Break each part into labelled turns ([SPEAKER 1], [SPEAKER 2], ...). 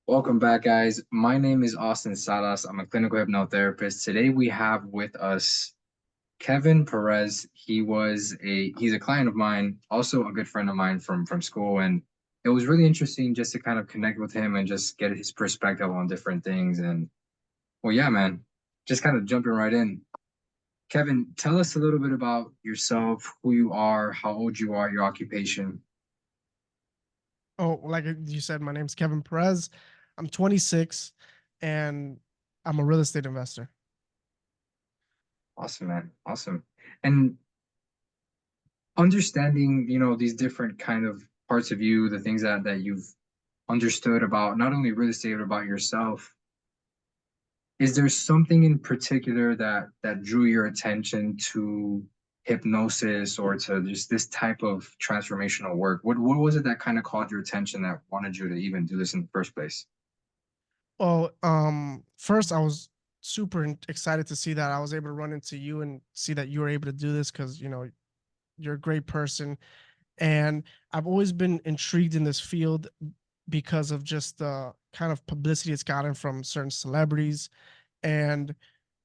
[SPEAKER 1] Welcome back, guys. My name is Austin Salas. I'm a clinical hypnotherapist. Today we have with us Kevin Perez. He's a client of mine, also a good friend of mine from school, and it was really interesting just to kind of connect with him and just get his perspective on different things. And well, yeah, man, just kind of jumping right in. Kevin, tell us a little bit about yourself, who you are, how old you are, your occupation.
[SPEAKER 2] Oh, like you said, my name's Kevin Perez. I'm 26 and I'm a real estate investor.
[SPEAKER 1] Awesome, man. Awesome. And understanding, these different kind of parts of you, the things that you've understood about not only real estate but about yourself, is there something in particular that drew your attention to hypnosis or to just this type of transformational work? What was it that kind of caught your attention that wanted you to even do this in the first place?
[SPEAKER 2] Well, first I was super excited to see that I was able to run into you and see that you were able to do this because you're a great person, and I've always been intrigued in this field because of just the kind of publicity it's gotten from certain celebrities and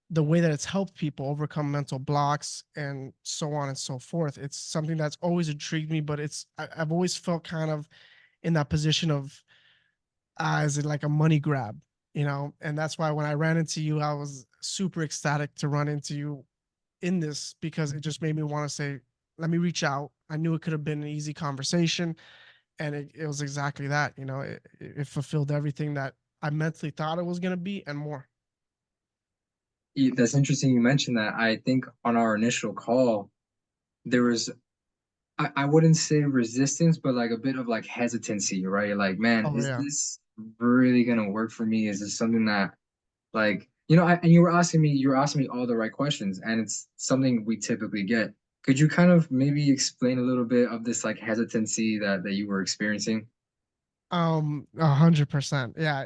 [SPEAKER 2] the way that it's helped people overcome mental blocks and so on and so forth. It's something that's always intrigued me, but I've always felt kind of in that position of is it like a money grab, And that's why when I ran into you, I was super ecstatic to run into you in this because it just made me want to say, let me reach out. I knew it could have been an easy conversation, and it was exactly that. It fulfilled everything that I mentally thought it was going to be and more.
[SPEAKER 1] That's interesting you mentioned that. I think on our initial call, there was I wouldn't say resistance, but like a bit of like hesitancy, right? Like, man,
[SPEAKER 2] Oh
[SPEAKER 1] is
[SPEAKER 2] yeah.
[SPEAKER 1] this really gonna work for me? Is this something that like, and you were asking me all the right questions, and it's something we typically get. Could you kind of maybe explain a little bit of this like hesitancy that you were experiencing?
[SPEAKER 2] 100%. Yeah,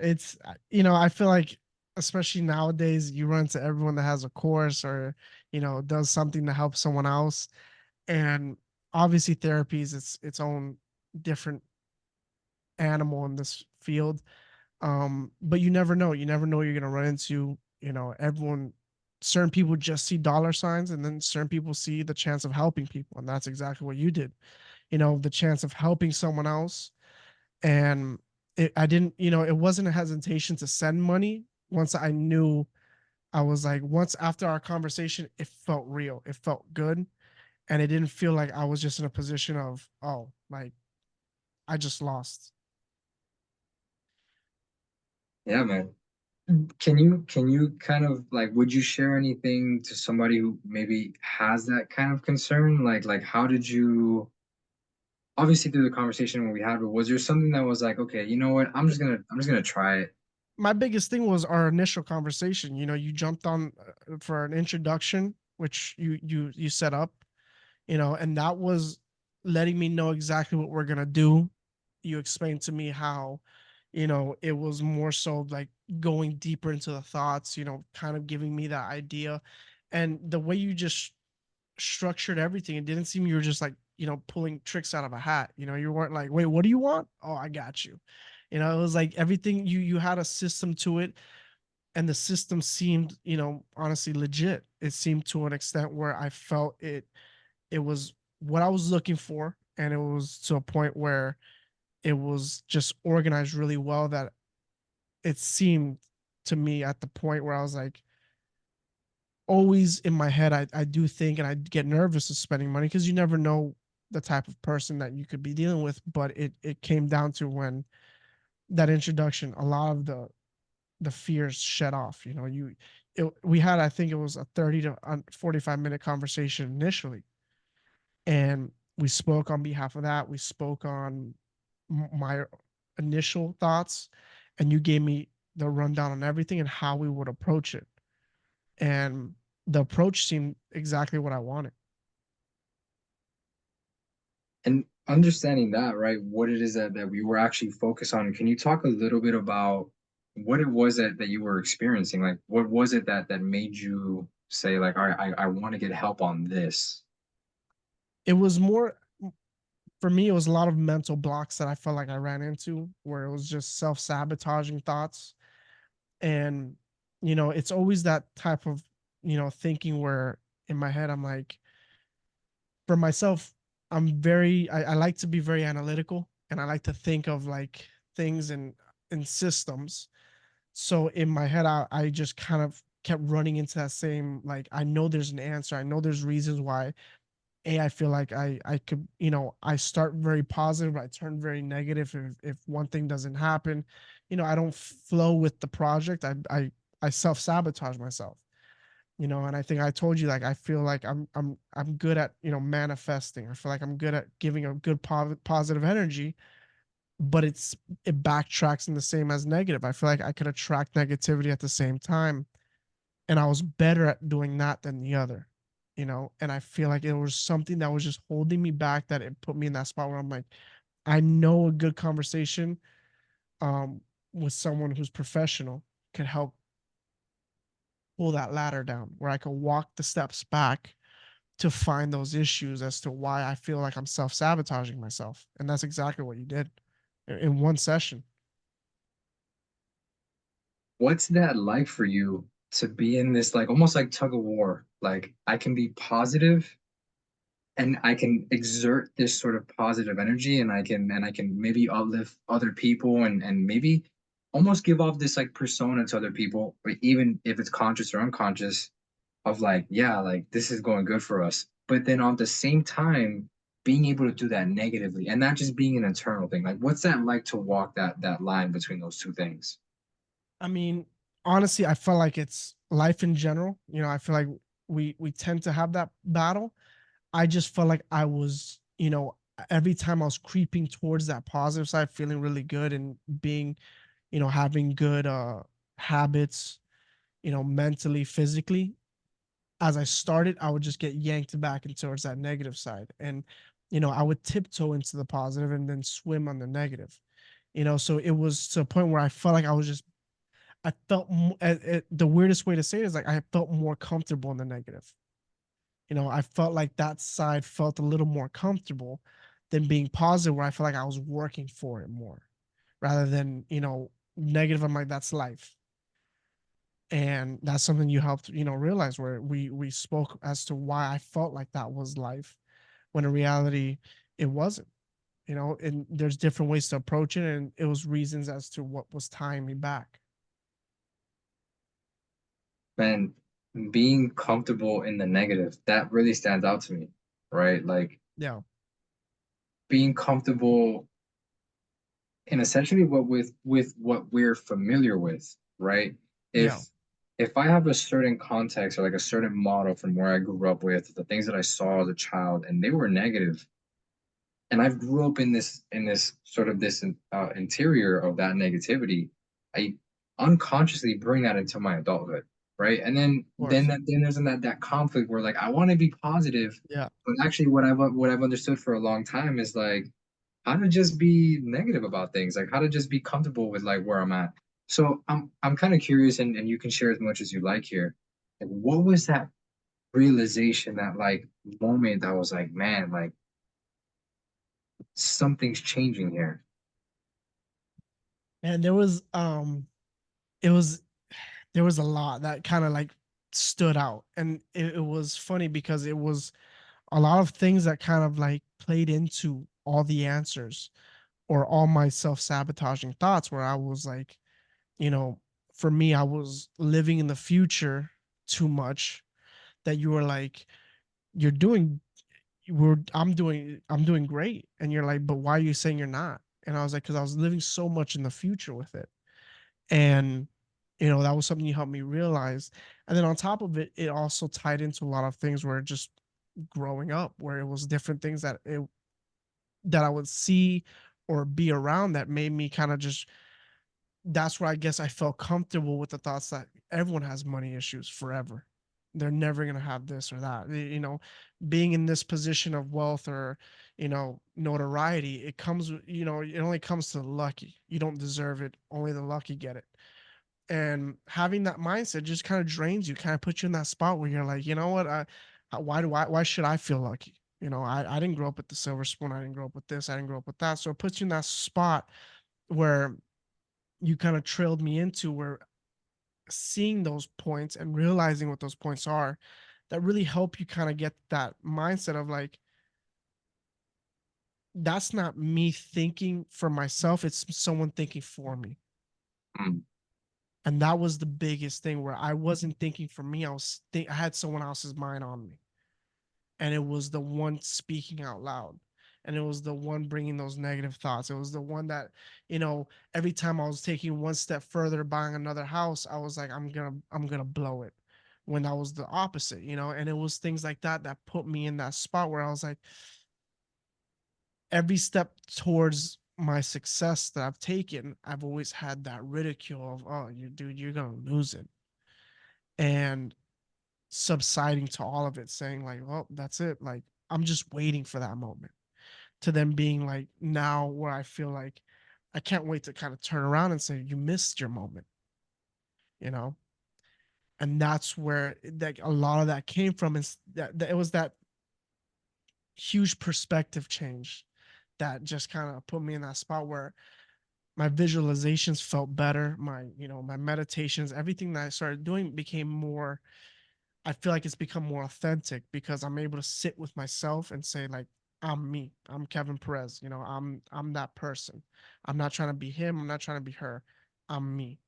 [SPEAKER 2] I feel like especially nowadays you run into everyone that has a course or, does something to help someone else. And obviously therapy is its own different animal in this field. But you never know. You never know you're gonna run into, everyone certain people just see dollar signs and then certain people see the chance of helping people. And that's exactly what you did. The chance of helping someone else, and I didn't, it wasn't a hesitation to send money. Once I knew, I was like, once after our conversation, it felt real, it felt good, and it didn't feel like I was just in a position of, oh, like I just lost.
[SPEAKER 1] Yeah, man. Can you kind of like would you share anything to somebody who maybe has that kind of concern? Like how did you obviously through the conversation when we had, but was there something that was like, okay, you know what, I'm just gonna try it.
[SPEAKER 2] My biggest thing was our initial conversation. You jumped on for an introduction, which you set up, and that was letting me know exactly what we're gonna do. You explained to me how, it was more so like going deeper into the thoughts, kind of giving me that idea. And the way you just structured everything, it didn't seem you were just like, pulling tricks out of a hat. You weren't like, wait, what do you want? Oh, I got you. It was like everything you had a system to it, and the system seemed, honestly legit. It seemed to an extent where I felt it was what I was looking for, and it was to a point where it was just organized really well that it seemed to me at the point where I was like, always in my head, I do think and I get nervous of spending money because you never know the type of person that you could be dealing with. But it came down to when that introduction, a lot of the fears shed off. We had, I think it was a 30 to 45-minute conversation initially, and we spoke on behalf of that. We spoke on my initial thoughts, and you gave me the rundown on everything and how we would approach it. And the approach seemed exactly what I wanted.
[SPEAKER 1] And understanding that, right, what it is that we were actually focused on, can you talk a little bit about what it was that you were experiencing? Like, what was it that made you say, like, all right, I want to get help on this?
[SPEAKER 2] It was more. for me, it was a lot of mental blocks that I felt like I ran into, where it was just self-sabotaging thoughts. And, it's always that type of, thinking where in my head, I'm like, for myself, I like to be very analytical, and I like to think of like things in systems. So in my head, I just kind of kept running into that same, like, I know there's an answer. I know there's reasons why I feel like I could, I start very positive, I turn very negative if one thing doesn't happen. I don't flow with the project. I self-sabotage myself. And I think I told you, like, I feel like I'm good at, manifesting. I feel like I'm good at giving a good positive energy, but it backtracks in the same as negative. I feel like I could attract negativity at the same time, and I was better at doing that than the other. And I feel like it was something that was just holding me back, that it put me in that spot where I'm like, I know a good conversation um with someone who's professional could help pull that ladder down, where I could walk the steps back to find those issues as to why I feel like I'm self-sabotaging myself. And that's exactly what you did in one session.
[SPEAKER 1] What's that like for you to be in this like almost like tug of war? Like I can be positive and I can exert this sort of positive energy and I can maybe uplift other people and maybe almost give off this like persona to other people, or even if it's conscious or unconscious, of like, yeah, like this is going good for us. But then at the same time, being able to do that negatively and not just being an internal thing. Like what's that like to walk that line between those two things?
[SPEAKER 2] I mean, honestly, I felt like it's life in general. I feel like we tend to have that battle. I just felt like I was, every time I was creeping towards that positive side, feeling really good and being, having good habits, mentally, physically. As I started, I would just get yanked back and towards that negative side. And, I would tiptoe into the positive and then swim on the negative. So it was to a point where I felt like I felt the weirdest way to say it is like I felt more comfortable in the negative. I felt like that side felt a little more comfortable than being positive, where I felt like I was working for it more rather than, negative. I'm like, that's life. And that's something you helped, realize, where we spoke as to why I felt like that was life, when in reality it wasn't. And there's different ways to approach it, and it was reasons as to what was tying me back.
[SPEAKER 1] Man, being comfortable in the negative, that really stands out to me, right? Like
[SPEAKER 2] Yeah.
[SPEAKER 1] being comfortable in essentially with what we're familiar with, right?
[SPEAKER 2] Yeah.
[SPEAKER 1] If I have a certain context or like a certain model from where I grew up with, the things that I saw as a child, and they were negative, and I've grew up in this sort of this interior of that negativity, I unconsciously bring that into my adulthood, right? And
[SPEAKER 2] Of course.
[SPEAKER 1] then there's that conflict where like I want to be positive,
[SPEAKER 2] Yeah.
[SPEAKER 1] but actually what I've understood for a long time is like how to just be negative about things, like how to just be comfortable with like where I'm at. So I'm kind of curious, and you can share as much as you like here. Like, what was that realization, that like moment that was like, man, like something's changing here?
[SPEAKER 2] And it was there was a lot that kind of like stood out, and it was funny because it was a lot of things that kind of like played into all the answers, or all my self-sabotaging thoughts, where I was like, you know for me, I was living in the future too much, that you were like, you're doing I'm doing great, and you're like, but why are you saying you're not? And I was like, because I was living so much in the future with it. And that was something you helped me realize. And then on top of it, it also tied into a lot of things where just growing up, where it was different things that I would see or be around, that made me kind of just, that's where I guess I felt comfortable with the thoughts that everyone has money issues forever. They're never going to have this or that. Being in this position of wealth, or, notoriety, it comes, it only comes to the lucky. You don't deserve it. Only the lucky get it. And having that mindset just kind of drains you, kind of puts you in that spot where you're like, you know what? Why should I feel lucky? I didn't grow up with the silver spoon. I didn't grow up with this. I didn't grow up with that. So it puts you in that spot where you kind of trailed me into, where seeing those points and realizing what those points are, that really help you kind of get that mindset of like, that's not me thinking for myself, it's someone thinking for me.
[SPEAKER 1] Mm.
[SPEAKER 2] And that was the biggest thing, where I wasn't thinking for me. I had someone else's mind on me, and it was the one speaking out loud, and it was the one bringing those negative thoughts. It was the one that, every time I was taking one step further, buying another house, I was like, I'm gonna blow it, when that was the opposite. And it was things like that that put me in that spot where I was like, every step towards my success that I've taken, I've always had that ridicule of, oh, you dude, you're gonna lose it. And subsiding to all of it, saying like, well, that's it. Like, I'm just waiting for that moment, to them being like, now where I feel like I can't wait to kind of turn around and say, you missed your moment, you know? And that's where that a lot of that came from, is that it was that huge perspective change that just kind of put me in that spot where my visualizations felt better. My meditations, everything that I started doing became more, I feel like it's become more authentic, because I'm able to sit with myself and say like, I'm me. I'm Kevin Perez. I'm that person. I'm not trying to be him. I'm not trying to be her. I'm me.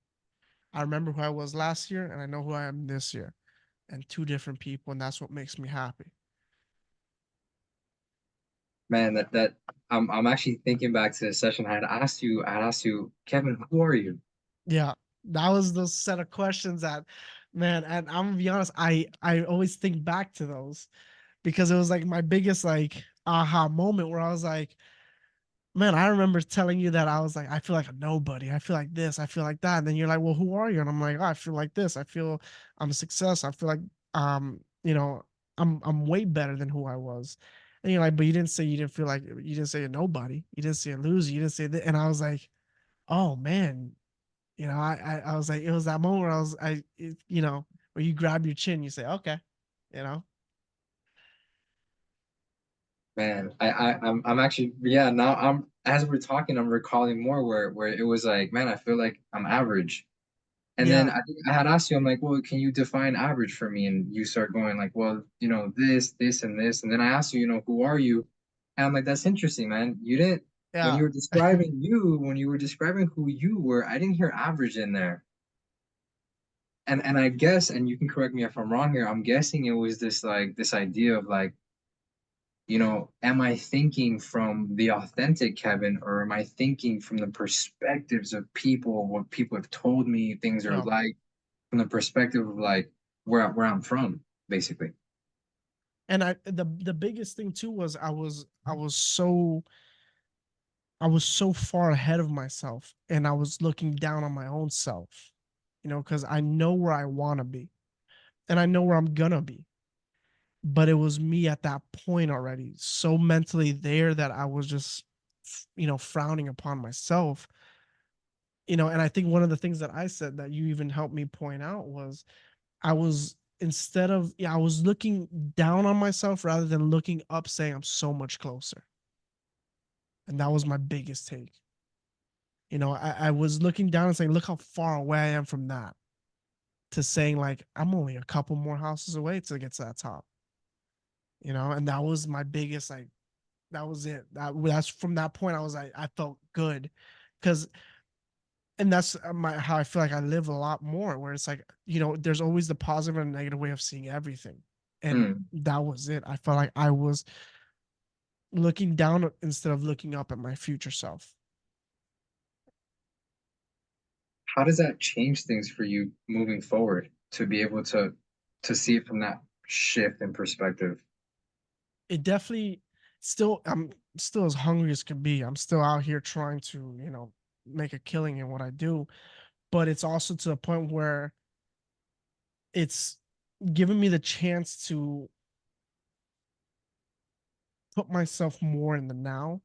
[SPEAKER 2] I remember who I was last year, and I know who I am this year, and two different people, and that's what makes me happy.
[SPEAKER 1] Man, that I'm actually thinking back to the session. I had asked you, Kevin, who are you?
[SPEAKER 2] Yeah, that was those set of questions that, man, and I'm gonna be honest, I always think back to those, because it was like my biggest like aha moment, where I was like, man, I remember telling you that I was like, I feel like a nobody. I feel like this. I feel like that. And then you're like, well, who are you? And I'm like, oh, I feel like this. I feel I'm a success. I feel like, um, you know, I'm way better than who I was. And you're like, but you didn't say, you didn't say a nobody. You didn't say a loser. You didn't say that. And I was like, oh man, I was like, it was that moment where where you grab your chin, you say, okay, you know,
[SPEAKER 1] Man, I'm actually, yeah, now I'm, as we're talking, I'm recalling more where it was like, man, I feel like I'm average. And then
[SPEAKER 2] yeah,
[SPEAKER 1] I think I had asked you, I'm like, well, can you define average for me? And you start going like, well, this and this. And then I asked you, who are you? And I'm like, that's interesting, man. You didn't,
[SPEAKER 2] yeah,
[SPEAKER 1] when you were describing who you were, I didn't hear average in there. And I guess, and you can correct me if I'm wrong here, I'm guessing it was this idea of like, am I thinking from the authentic Kevin, or am I thinking from the perspectives of people, what people have told me things are
[SPEAKER 2] yeah.
[SPEAKER 1] like, from the perspective of like where I'm from, basically.
[SPEAKER 2] And the biggest thing too was I was so far ahead of myself, and I was looking down on my own self, because I know where I want to be, and I know where I'm gonna be. But it was me at that point already, so mentally there, that I was just, frowning upon myself. And I think one of the things that I said that you even helped me point out was, I was, instead of, yeah, I was looking down on myself rather than looking up, saying I'm so much closer. And that was my biggest take. I was looking down and saying, look how far away I am from that, to saying like, I'm only a couple more houses away to get to that top. And that was my biggest, like, that was it. That's from that point I was like, I felt good, because, and that's my how I feel like I live a lot more, where it's like, there's always the positive and negative way of seeing everything. And
[SPEAKER 1] Hmm.
[SPEAKER 2] that was it. I felt like I was looking down instead of looking up at my future self.
[SPEAKER 1] How does that change things for you moving forward to be able to see it from that shift in perspective?
[SPEAKER 2] It definitely, I'm still as hungry as can be. I'm still out here trying to, make a killing in what I do. But it's also to the point where it's given me the chance to put myself more in the now,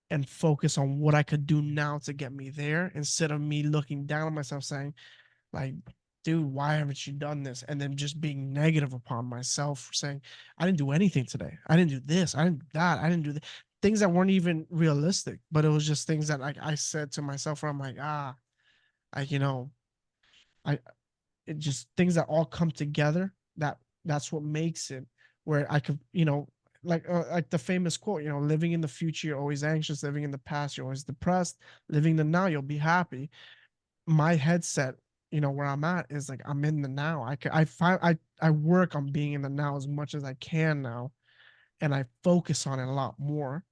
[SPEAKER 2] and focus on what I could do now to get me there, instead of me looking down on myself saying, like, dude, why haven't you done this? And then just being negative upon myself for saying, I didn't do anything today. I didn't do this. I didn't do that. I didn't do that. Things that weren't even realistic, but it was just things that like I said to myself where I'm like, I, I, it just things that all come together. That's what makes it where I could, like the famous quote, living in the future, you're always anxious. Living in the past, you're always depressed. Living the now, you'll be happy. My headset, where I'm at is like I'm in the now. I find I work on being in the now as much as I can now, and I focus on it a lot more.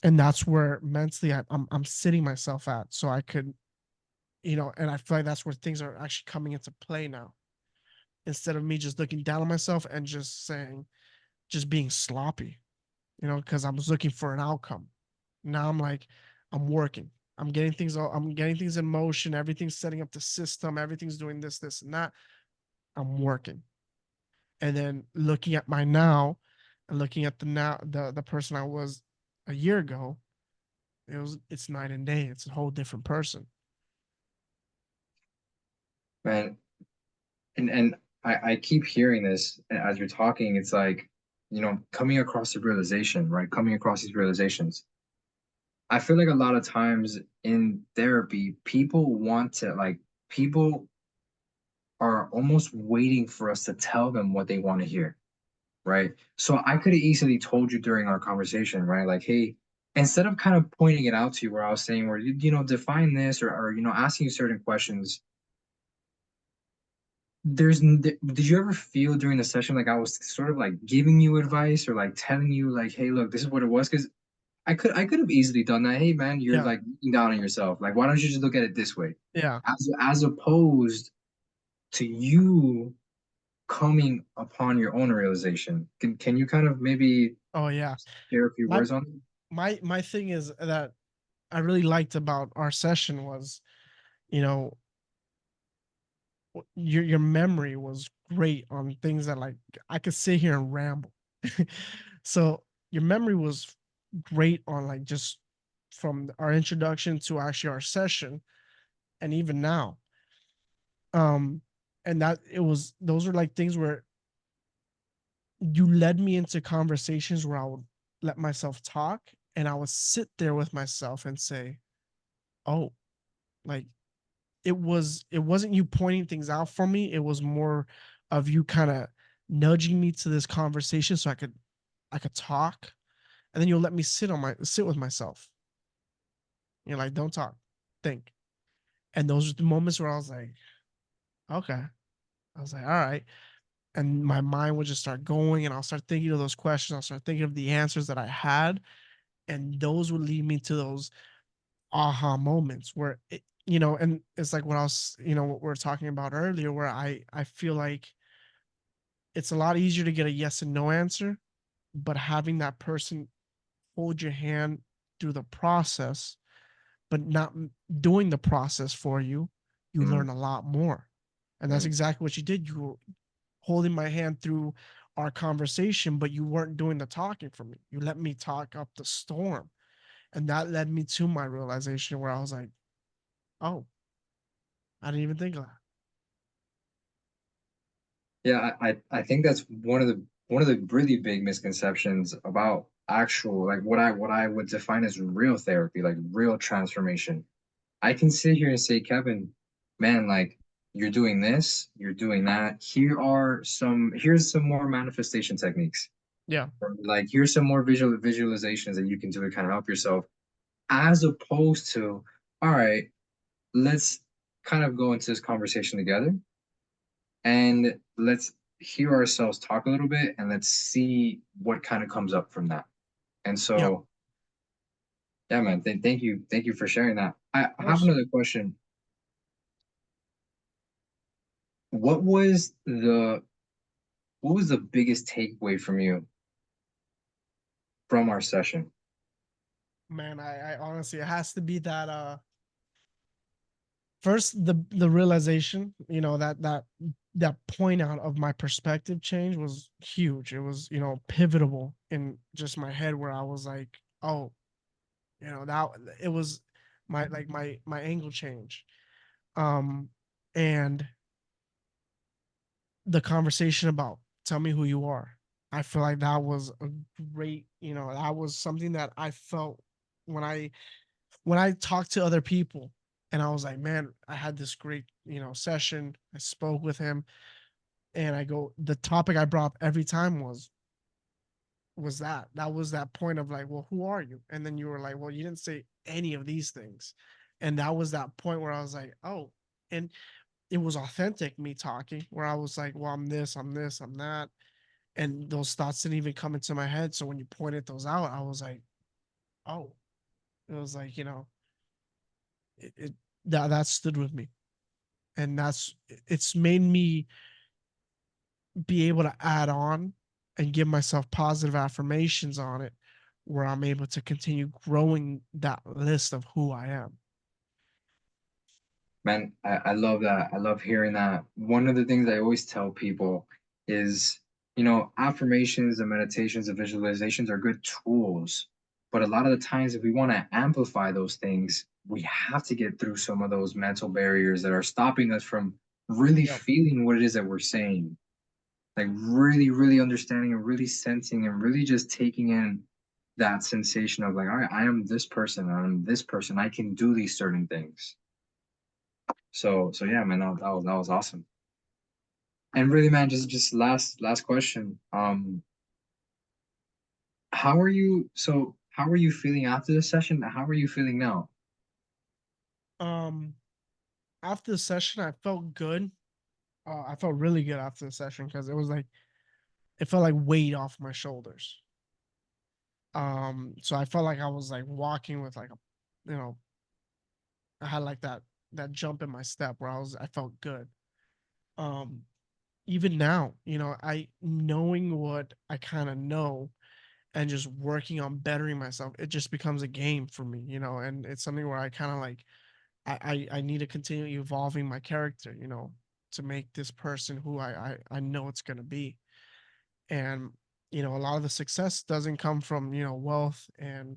[SPEAKER 2] And that's where mentally I'm sitting myself at, so I could, and I feel like that's where things are actually coming into play now. Instead of me just looking down on myself and just saying, just being sloppy, because I was looking for an outcome. Now I'm like, I'm working. I'm getting things in motion. Everything's setting up the system. Everything's doing this, and that. I'm working. And then looking at my now and looking at the now, the person I was a year ago, it's night and day. It's a whole different person.
[SPEAKER 1] Man, and I keep hearing this as you're talking. It's like, coming across the realization, right? Coming across these realizations. I feel like a lot of times in therapy, people are almost waiting for us to tell them what they want to hear, right? So I could have easily told you during our conversation, right? Like, hey, instead of kind of pointing it out to you where I was saying, where define this, or asking you certain questions, did you ever feel during the session like I was sort of like giving you advice or like telling you like, hey, look, this is what it was? Because I could have easily done that. Hey man, you're
[SPEAKER 2] Yeah.
[SPEAKER 1] like looking down on yourself. Like, why don't you just look at it this way?
[SPEAKER 2] Yeah.
[SPEAKER 1] As opposed to you coming upon your own realization. Can you kind of maybe
[SPEAKER 2] Oh yeah.
[SPEAKER 1] share a few
[SPEAKER 2] My
[SPEAKER 1] words on it?
[SPEAKER 2] my thing is that I really liked about our session was, you know, your memory was great on things that like I could sit here and ramble. So your memory was great on like just from our introduction to actually our session and even now. Um and that it was those are like things where you led me into conversations where I would let myself talk and I would sit there with myself and say, "Oh, like it wasn't you pointing things out for me. It was more of you kind of nudging me to this conversation so I could talk, and then you'll let me sit with myself. You're like, don't talk, think. And those are the moments where I was like, okay. I was like, all right. And my mind would just start going, and I'll start thinking of those questions. I'll start thinking of the answers that I had, and those would lead me to those aha moments where and it's like what else, what we are talking about earlier, where I feel like it's a lot easier to get a yes and no answer, but having that person hold your hand through the process, but not doing the process for you, you
[SPEAKER 1] Mm,
[SPEAKER 2] learn a lot more. And that's
[SPEAKER 1] mm.
[SPEAKER 2] exactly what you did. You were holding my hand through our conversation, but you weren't doing the talking for me. You let me talk up the storm. And that led me to my realization where I was like, oh, I didn't even think of that.
[SPEAKER 1] Yeah, I think that's one of the really big misconceptions about actual, like, what I would define as real therapy, like real transformation. I can sit here and say, Kevin, man, like, you're doing this, you're doing that. Here's some more manifestation techniques.
[SPEAKER 2] Yeah.
[SPEAKER 1] Or, like, here's some more visualizations that you can do to kind of help yourself, as opposed to, all right, let's kind of go into this conversation together, and let's hear ourselves talk a little bit, and let's see what kind of comes up from that. And
[SPEAKER 2] Yep.
[SPEAKER 1] so, yeah, man, thank you for sharing that. I
[SPEAKER 2] Of
[SPEAKER 1] have
[SPEAKER 2] course.
[SPEAKER 1] another question. What was the what was the biggest takeaway from you from our session?
[SPEAKER 2] Man, I honestly, it has to be that first the realization, that point out of my perspective change was huge. It was, pivotal in just my head where I was like, oh, that it was my like my angle change. And the conversation about tell me who you are. I feel like that was a great, that was something that I felt when I talked to other people, and I was like, man, I had this great, session. I spoke with him, and the topic I brought up every time was that point of like, well, who are you? And then you were like, well, you didn't say any of these things. And that was that point where I was like, oh, and it was authentic me talking where I was like, well, I'm this, I'm this, I'm that. And those thoughts didn't even come into my head. So when you pointed those out, I was like, oh, it was like, it that stood with me. And it's made me be able to add on and give myself positive affirmations on it where I'm able to continue growing that list of who I am.
[SPEAKER 1] Man, I love that. I love hearing that. One of the things I always tell people is, affirmations and meditations and visualizations are good tools. But a lot of the times, if we want to amplify those things, we have to get through some of those mental barriers that are stopping us from really
[SPEAKER 2] Yep.
[SPEAKER 1] feeling what it is that we're saying. Like really, really understanding and really sensing and really just taking in that sensation of like, all right, I am this person, I'm this person, I can do these certain things. So yeah, man, that was awesome. And really, man, just last question. How are you? So how are you feeling after the session? How are you feeling now?
[SPEAKER 2] Um, After the session, I felt good. I felt really good after the session because it felt like weight off my shoulders. So I felt like I was like walking with like you know, I had like that jump in my step where I felt good. Um, Even now, I knowing what I kind of know and just working on bettering myself, it just becomes a game for me, and it's something where I kind of like I need to continue evolving my character, to make this person who I know it's gonna be. And a lot of the success doesn't come from wealth and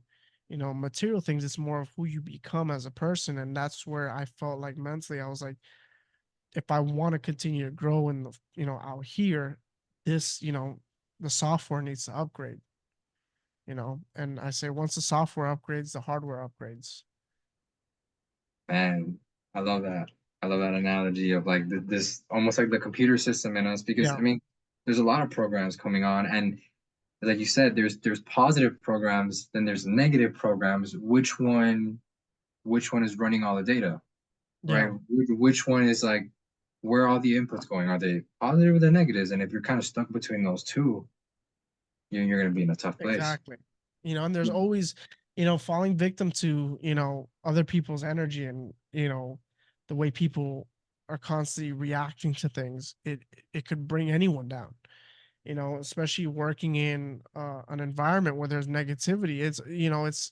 [SPEAKER 2] material things. It's more of who you become as a person, and that's where I felt like mentally I was like, if I want to continue to grow in the out here, this the software needs to upgrade. And I say once the software upgrades, the hardware upgrades.
[SPEAKER 1] Man, I love that. I love that analogy of like this almost like the computer system in us because
[SPEAKER 2] Yeah,
[SPEAKER 1] I mean, there's a lot of programs coming on, and like you said, there's positive programs, then there's negative programs. Which one is running all the data, right?
[SPEAKER 2] yeah,
[SPEAKER 1] Which one is like where are all the inputs going? Are they positive or the negatives? And if you're kind of stuck between those two, you're going to be in a tough place.
[SPEAKER 2] exactly. And there's always, falling victim to, other people's energy and, the way people are constantly reacting to things. It could bring anyone down, especially working in an environment where there's negativity. It's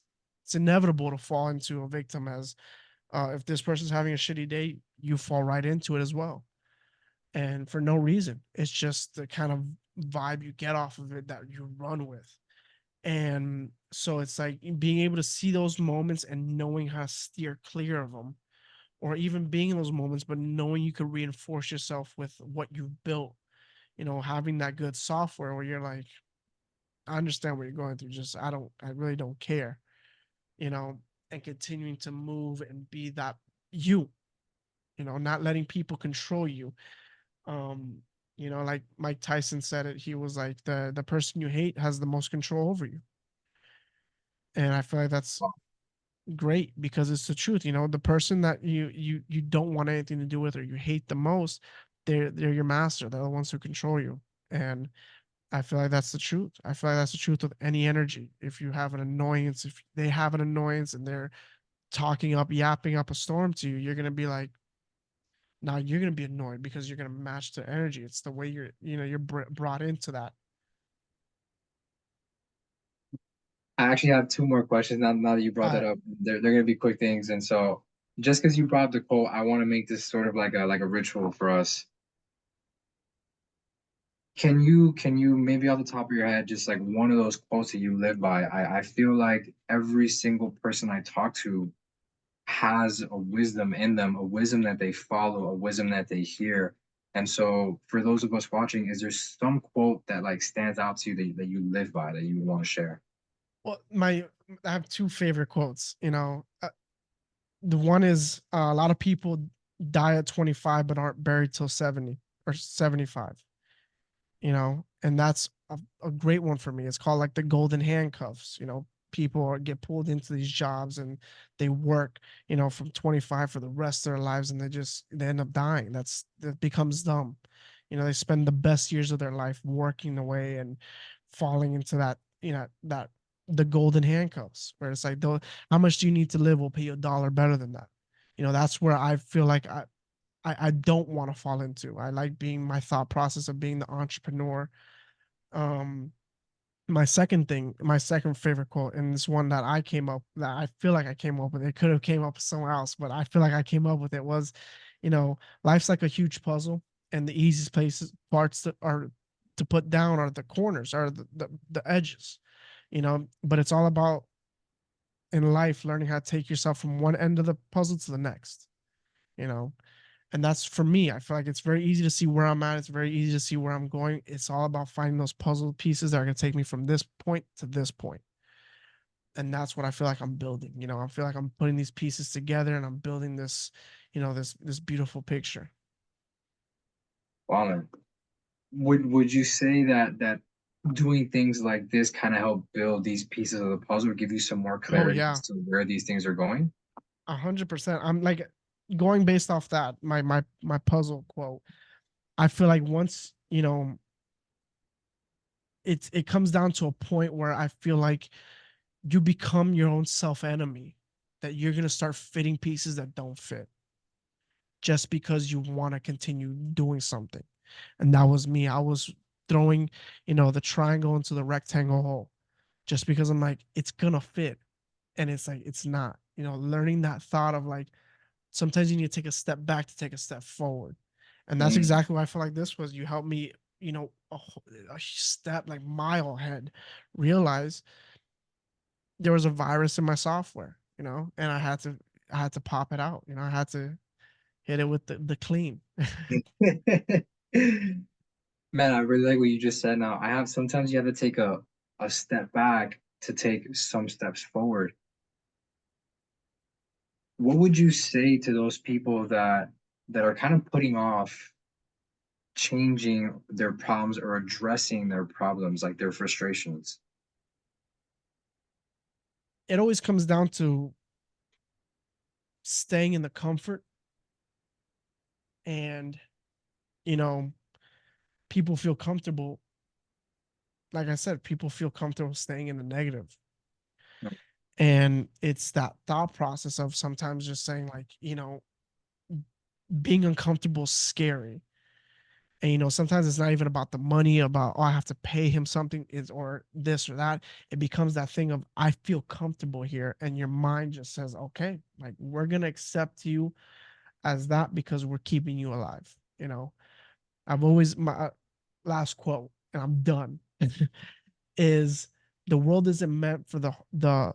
[SPEAKER 2] inevitable to fall into a victim as if this person's having a shitty day, you fall right into it as well. And for no reason. It's just the kind of vibe you get off of it that you run with. And so it's like being able to see those moments and knowing how to steer clear of them, or even being in those moments, but knowing you could reinforce yourself with what you've built, having that good software where you're like, I understand what you're going through. Just, I really don't care, you know, and continuing to move and be that you, not letting people control you. Um, like Mike Tyson said it, he was like, the person you hate has the most control over you. And I feel like that's great because it's the truth. The person that you don't want anything to do with or you hate the most, they're your master. They're the ones who control you. And I feel like that's the truth. I feel like that's the truth with any energy. If you have an annoyance, if they have an annoyance and they're talking up, yapping up a storm to you, you're gonna be like, now you're gonna be annoyed because you're gonna match their energy. It's the way you're brought into that.
[SPEAKER 1] I actually have two more questions now that you brought that
[SPEAKER 2] Uh,
[SPEAKER 1] up. They're going to be quick things. And so just because you brought up the quote, I want to make this sort of like a ritual for us. Can you maybe off the top of your head just like one of those quotes that you live by? I feel like every single person I talk to has a wisdom in them, a wisdom that they follow, a wisdom that they hear. And so for those of us watching, is there some quote that like stands out to you that you live by that you want to share?
[SPEAKER 2] Well, I have two favorite quotes. The one is a lot of people die at 25 but aren't buried till 70 or 75. And that's a great one for me. It's called like the golden handcuffs. People get pulled into these jobs and they work, from 25 for the rest of their lives, and they end up dying. That becomes dumb. They spend the best years of their life working away and falling into that the golden handcuffs, where it's like, how much do you need to live? We'll pay you $1 better than that. That's where I feel like I don't want to fall into. I like being my thought process of being the entrepreneur. Um, my second favorite quote, and this one that I feel like I came up with. It could have came up with somewhere else, but I feel like I came up with it. Was, life's like a huge puzzle, and the easiest parts that are to put down are the corners, are the edges. But it's all about in life learning how to take yourself from one end of the puzzle to the next. You know, and that's for me. I feel like it's very easy to see where I'm at. It's very easy to see where I'm going. It's all about finding those puzzle pieces that are going to take me from this point to this point. And that's what I feel like I'm building. I feel like I'm putting these pieces together and I'm building this, this beautiful picture.
[SPEAKER 1] Wow, man. Would you say that doing things like this kind of help build these pieces of the puzzle, or give you some more
[SPEAKER 2] Oh
[SPEAKER 1] clarity as
[SPEAKER 2] yeah,
[SPEAKER 1] to where these things are going?
[SPEAKER 2] 100%. I'm like going based off that my puzzle quote. I feel like once it comes down to a point where I feel like you become your own self enemy, that you're going to start fitting pieces that don't fit just because you want to continue doing something. And that was me. I was throwing, the triangle into the rectangle hole just because I'm like, it's going to fit. And it's like, it's not, learning that thought of like, sometimes you need to take a step back to take a step forward. And that's
[SPEAKER 1] Mm.
[SPEAKER 2] exactly why I feel like this was. You helped me, a step like mile ahead, realize there was a virus in my software, and I had to pop it out. I had to hit it with the clean.
[SPEAKER 1] Man, I really like what you just said. Now, I have sometimes you have to take a step back to take some steps forward. What would you say to those people that are kind of putting off changing their problems or addressing their problems, like their frustrations?
[SPEAKER 2] It always comes down to staying in the comfort, and you know people feel comfortable. Like I said, people feel comfortable staying in the negative. And it's that thought process of sometimes just saying like, being uncomfortable is scary. And sometimes it's not even about the money, about, oh, I have to pay him something, is or this or that. It becomes that thing of, I feel comfortable here, and your mind just says, okay, like, we're gonna accept you as that because we're keeping you alive. I've always, my last quote, and I'm done, is, the world isn't meant for the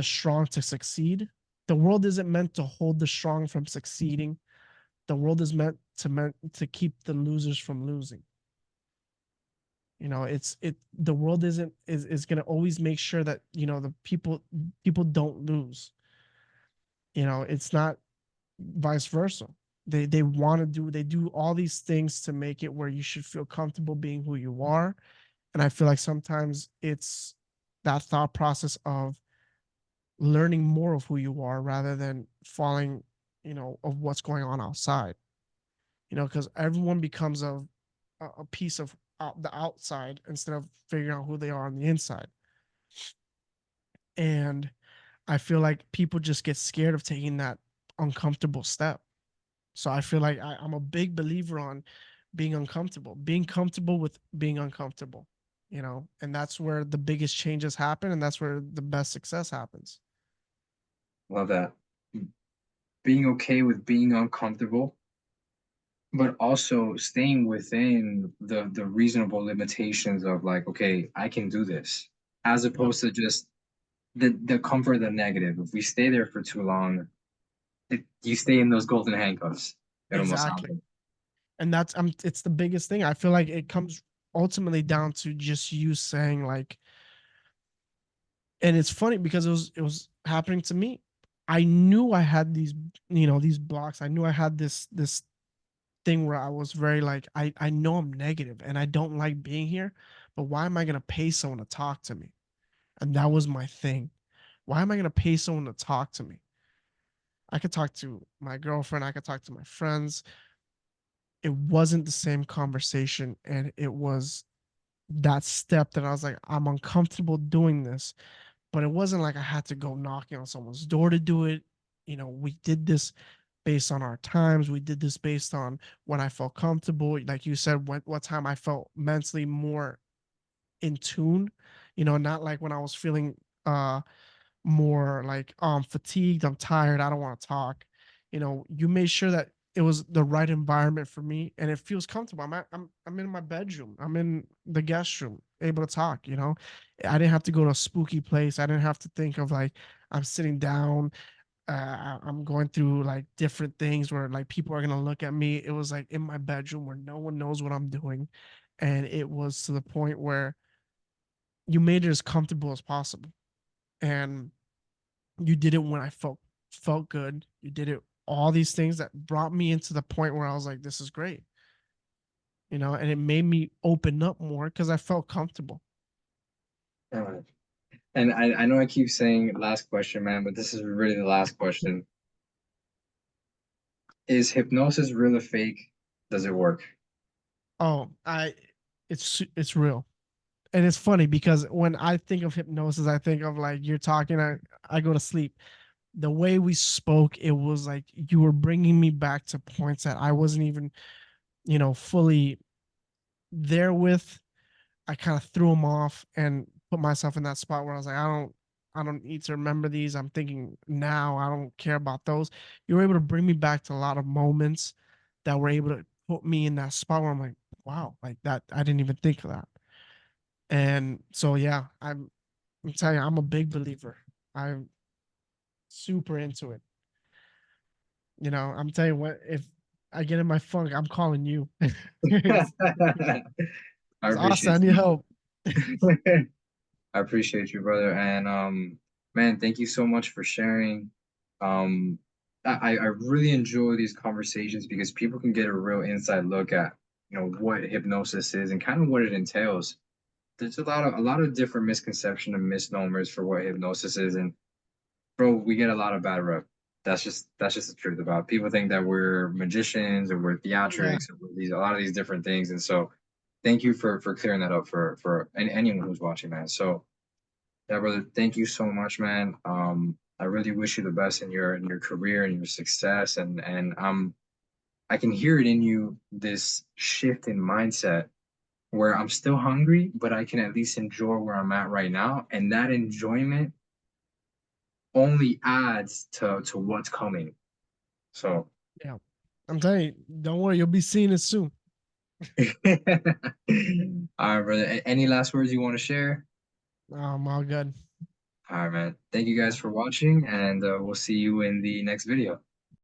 [SPEAKER 2] strong to succeed. The world isn't meant to hold the strong from succeeding. The world is meant to keep the losers from losing. The world is going to always make sure that the people don't lose. It's not vice versa. They want to do all these things to make it where you should feel comfortable being who you are. And I feel like sometimes it's that thought process of learning more of who you are rather than falling, of what's going on outside. Because everyone becomes a piece of the outside instead of figuring out who they are on the inside. And I feel like people just get scared of taking that uncomfortable step. So I feel like I'm a big believer on being comfortable with being uncomfortable, and that's where the biggest changes happen, and that's where the best success happens.
[SPEAKER 1] Love that. Being okay with being uncomfortable, but also staying within the reasonable limitations of like, okay, I can do this, as
[SPEAKER 2] Yep.
[SPEAKER 1] opposed to just the comfort of the negative. If we stay there for too long, you stay in those golden handcuffs. It almost
[SPEAKER 2] Exactly.
[SPEAKER 1] happens.
[SPEAKER 2] And that's it's the biggest thing. I feel like it comes ultimately down to just you saying like, and it's funny because it was happening to me. I knew I had these, these blocks. I knew I had this thing where I was very like, I know I'm negative and I don't like being here, but why am I gonna pay someone to talk to me? And that was my thing. Why am I gonna pay someone to talk to me? I could talk to my girlfriend, I could talk to my friends. It wasn't the same conversation, and it was that step that I was like, I'm uncomfortable doing this, but it wasn't like I had to go knocking on someone's door to do it. We did this based on our times. We did this based on when I felt comfortable. Like you said, what time I felt mentally more in tune, not like when I was feeling more like, I'm fatigued, I'm tired, I don't want to talk. You made sure that it was the right environment for me and it feels comfortable. I'm in my bedroom, I'm in the guest room, able to talk. I didn't have to go to a spooky place. I didn't have to think of like I'm sitting down, I'm going through like different things where like people are gonna look at me. It was like in my bedroom where no one knows what I'm doing, and it was to the point where you made it as comfortable as possible. And you did it when I felt good. You did it, all these things that brought me into the point where I was like, this is great. And it made me open up more because I felt comfortable.
[SPEAKER 1] Uh, And I know I keep saying last question, man, but this is really the last question. Is hypnosis real or fake? Does it work?
[SPEAKER 2] Oh, it's real. And it's funny because when I think of hypnosis, I think of like you're talking, I go to sleep. The way we spoke, it was like you were bringing me back to points that I wasn't even, fully there with. I kind of threw them off and put myself in that spot where I was like, I don't need to remember these. I'm thinking now. I don't care about those. You were able to bring me back to a lot of moments that were able to put me in that spot where I'm like, wow, like that. I didn't even think of that. And so yeah, I'm telling you, I'm a big believer. I'm super into it. I'm telling you what, if I get in my funk, I'm calling you. it's,
[SPEAKER 1] I
[SPEAKER 2] it's awesome. I
[SPEAKER 1] appreciate
[SPEAKER 2] need
[SPEAKER 1] you.
[SPEAKER 2] help.
[SPEAKER 1] I appreciate you, brother. And man, thank you so much for sharing. Um, I really enjoy these conversations because people can get a real inside look at, what hypnosis is and kind of what it entails. There's a lot of different misconception and misnomers for what hypnosis is, and bro, we get a lot of bad rep. That's just the truth about it. People think that we're magicians or we're
[SPEAKER 2] Yeah.
[SPEAKER 1] theatrics or we're a lot of these different things. And so thank you for clearing that up for anyone who's watching, man. So yeah, brother, thank you so much, man. I really wish you the best in your career and your success. And I can hear it in you, this shift in mindset where I'm still hungry, but I can at least enjoy where I'm at right now. And that enjoyment only adds to what's coming. So,
[SPEAKER 2] Yeah. I'm telling you, don't worry, you'll be seeing it soon.
[SPEAKER 1] all right, brother. Any last words you want to share?
[SPEAKER 2] All good.
[SPEAKER 1] All right, man. Thank you guys
[SPEAKER 2] Yeah.
[SPEAKER 1] for watching, and we'll see you in the next video.